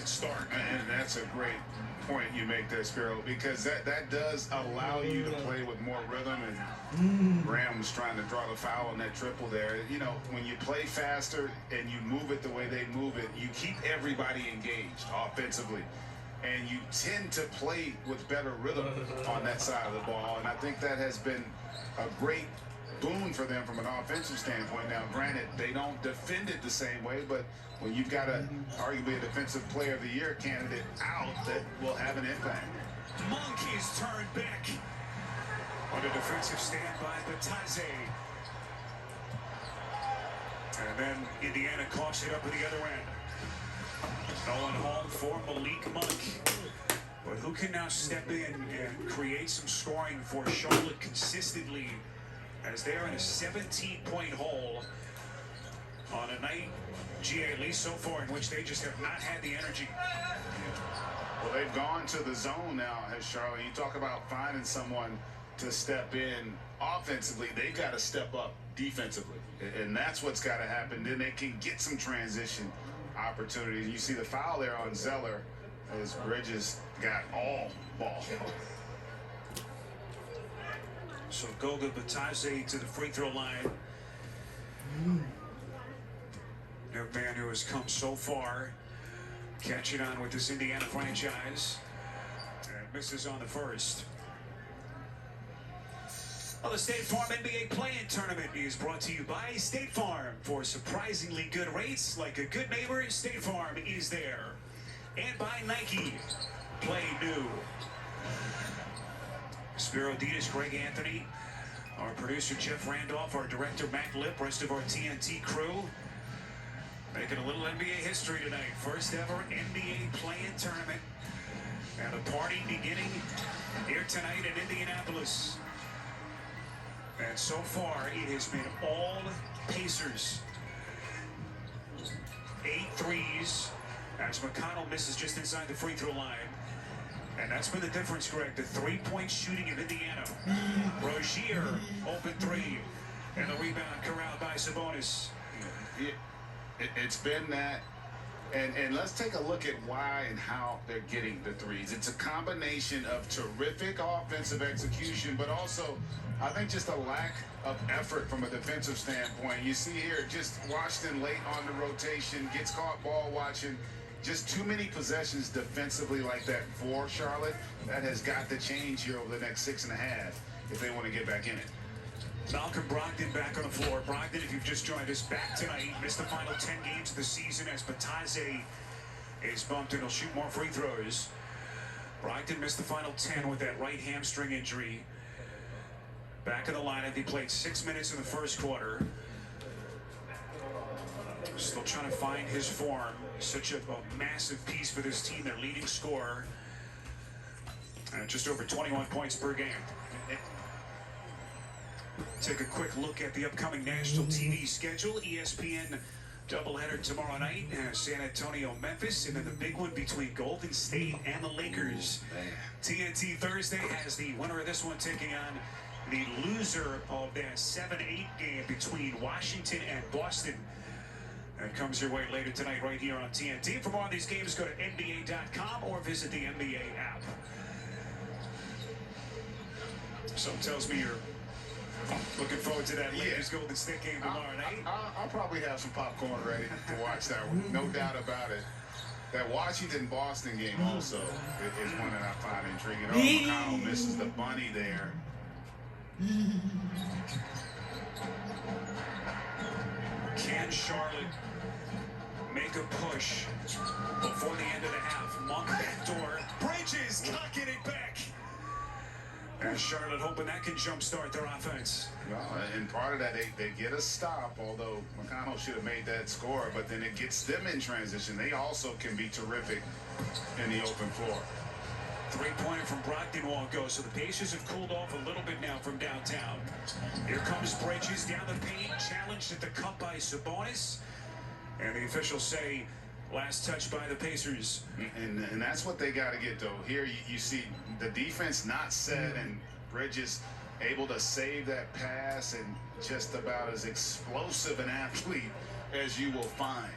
start. And that's a great point you make there, Spiro, because that does allow you to play with more rhythm. And Graham was trying to draw the foul on that triple there. You know, when you play faster and you move it the way they move it, you keep everybody engaged offensively. And you tend to play with better rhythm on that side of the ball. And I think that has been a great boon for them from an offensive standpoint. Now, granted, they don't defend it the same way, but when you've got arguably a defensive player of the year candidate out, that will have an impact. Monk is turned back on a defensive stand by Batadze. And then Indiana coughs it up at the other end. Going home for Malik Monk. But who can now step in and create some scoring for Charlotte consistently as they're in a 17-point hole on a night, at least so far, in which they just have not had the energy. Well, they've gone to the zone now, has Charlotte. You talk about finding someone to step in offensively, they've got to step up defensively. And that's what's got to happen. Then they can get some transition opportunities. You see the foul there on Zeller as Bridges got all ball. So Goga Batadze to the free throw line. A man who has come so far, catching on with this Indiana franchise, and misses on the first. Well, the State Farm NBA Play-In Tournament is brought to you by State Farm. For surprisingly good rates, like a good neighbor, State Farm is there. And by Nike, play new. Spiro Ditas, Greg Anthony, our producer Jeff Randolph, our director Matt Lip, rest of our TNT crew, making a little NBA history tonight. First ever NBA Play-In Tournament, and a party beginning here tonight in Indianapolis. And so far, it has been all Pacers. 8 threes, as McConnell misses just inside the free throw line. And that's been the difference, Greg. The three-point shooting of Indiana. Rozier, open three. And the rebound corralled by Sabonis. It's been that. And let's take a look at why and how they're getting the threes. It's a combination of terrific offensive execution, but also, I think, just a lack of effort from a defensive standpoint. You see here, just Washington late on the rotation, gets caught ball watching. Just too many possessions defensively like that for Charlotte. That has got to change here over the next 6.5 if they want to get back in it. Malcolm Brogdon back on the floor. Brogdon, if you've just joined us, back tonight. Missed the final 10 games of the season as Batadze is bumped and he'll shoot more free throws. Brogdon missed the final 10 with that right hamstring injury. Back in the lineup, he played 6 minutes in the first quarter. Still trying to find his form. Such a massive piece for this team, their leading scorer. Just over 21 points per game. Take a quick look at the upcoming national TV schedule. ESPN doubleheader tomorrow night, San Antonio, Memphis, and then the big one between Golden State and the Lakers. TNT Thursday has the winner of this one taking on the loser of that 7-8 game between Washington and Boston. That comes your way later tonight right here on TNT. For more of these games, go to NBA.com or visit the NBA app. Something tells me you're looking forward to that Lakers Golden State game tomorrow night. I'll probably have some popcorn ready to watch that one. No doubt about it. That Washington-Boston game also is one that I find intriguing. Oh, McConnell misses the bunny there. Can Charlotte make a push before the end of the half? Monk backdoor. Bridges cocking it back. And Charlotte hoping that can jumpstart their offense. Well, and part of that, they get a stop, although McConnell should have made that score, but then it gets them in transition. They also can be terrific in the open floor. Three-pointer from Brogdon won't go, so the Pacers have cooled off a little bit now from downtown. Here comes Bridges down the paint, challenged at the cup by Sabonis. And the officials say last touch by the Pacers. And that's what they got to get, though. Here you see the defense not set, and Bridges able to save that pass, and just about as explosive an athlete as you will find.